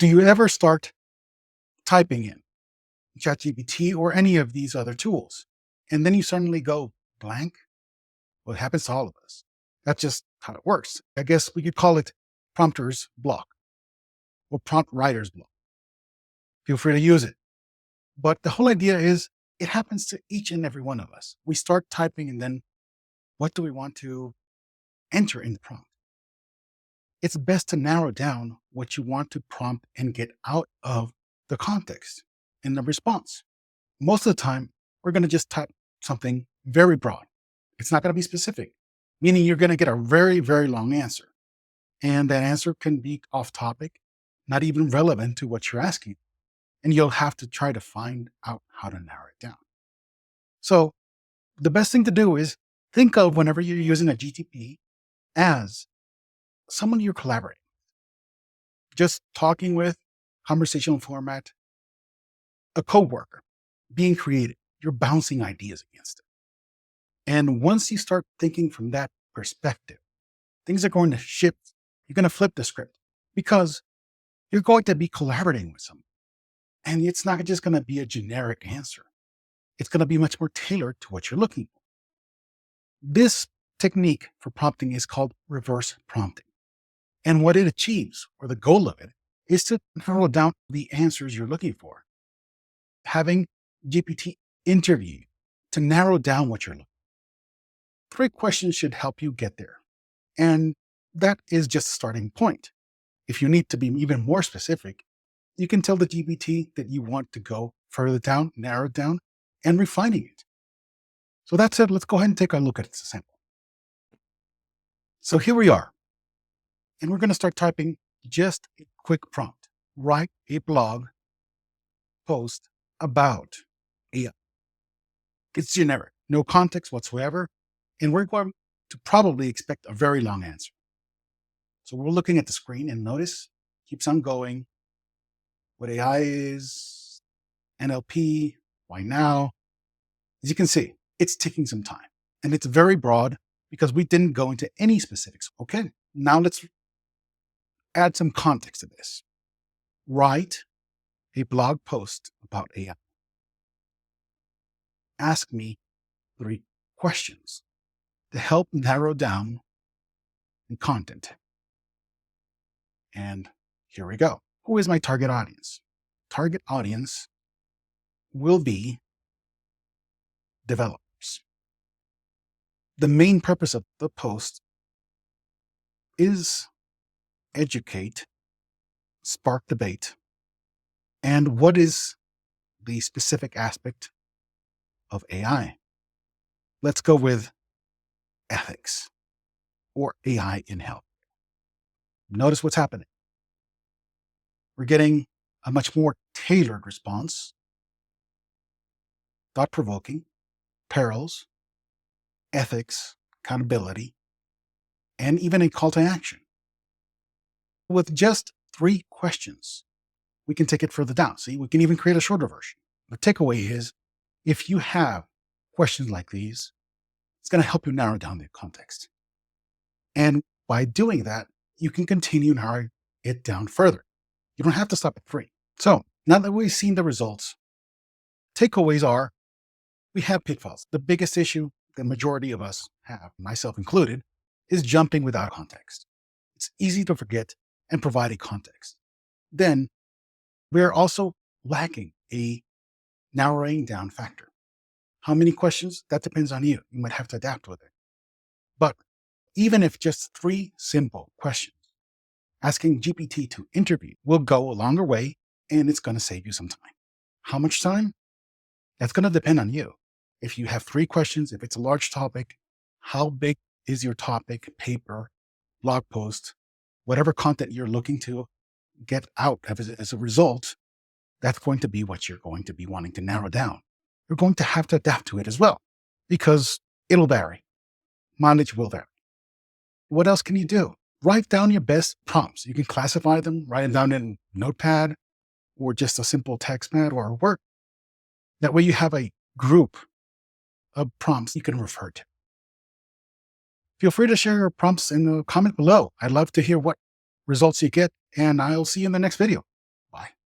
Do you ever start typing in ChatGPT or any of these other tools, and then you suddenly go blank? Well, it happens to all of us. That's just how it works. I guess we could call it prompter's block or prompt writer's block. Feel free to use it. But the whole idea is it happens to each and every one of us. We start typing and then what do we want to enter in the prompt? It's best to narrow down what you want to prompt and get out of the context in the response. Most of the time, we're going to just type something very broad. It's not going to be specific, meaning you're going to get a very, very long answer. And that answer can be off topic, not even relevant to what you're asking. And you'll have to try to find out how to narrow it down. So the best thing to do is think of whenever you're using a GTP as someone you're collaborating, just talking with, conversational format, a coworker, being creative. You're bouncing ideas against it. And once you start thinking from that perspective, things are going to shift. You're going to flip the script because you're going to be collaborating with someone. And it's not just going to be a generic answer. It's going to be much more tailored to what you're looking for. This technique for prompting is called reverse prompting. And what it achieves, or the goal of it, is to narrow down the answers you're looking for. Having GPT interview you to narrow down what you're looking for. 3 questions should help you get there. And that is just a starting point. If you need to be even more specific, you can tell the GPT that you want to go further down, narrow it down, and refining it. So that said, let's go ahead and take a look at the sample. So here we are. And we're going to start typing just a quick prompt. Write a blog post about AI. It's generic, no context whatsoever. And we're going to probably expect a very long answer. So we're looking at the screen and notice, keeps on going. What AI is, NLP, why now? As you can see, it's taking some time and it's very broad because we didn't go into any specifics. Okay, now let's add some context to this. Write a blog post about AI. Ask me 3 questions to help narrow down the content. And here we go. Who is my target audience? Target audience will be developers. The main purpose of the post is educate, spark debate, and what is the specific aspect of AI? Let's go with ethics or AI in health. Notice what's happening. We're getting a much more tailored response, thought-provoking, perils, ethics, accountability, and even a call to action. With just 3 questions, we can take it further down. See, we can even create a shorter version. The takeaway is, if you have questions like these, it's going to help you narrow down the context. And by doing that, you can continue narrowing it down further. You don't have to stop at 3. So now that we've seen the results, takeaways are, we have pitfalls. The biggest issue the majority of us have, myself included, is jumping without context. It's easy to forget and provide a context. Then we're also lacking a narrowing down factor. How many questions? That depends on you. You might have to adapt with it. But even if just 3 simple questions, asking GPT to interview will go a longer way and it's going to save you some time. How much time? That's going to depend on you. If you have 3 questions, if it's a large topic, how big is your topic, paper, blog post, whatever content you're looking to get out as a result, that's going to be what you're going to be wanting to narrow down. You're going to have to adapt to it as well because it'll vary. Mileage will vary. What else can you do? Write down your best prompts. You can classify them, write them down in Notepad or just a simple text pad or a Word. That way you have a group of prompts you can refer to. Feel free to share your prompts in the comment below. I'd love to hear what results you get, and I'll see you in the next video. Bye.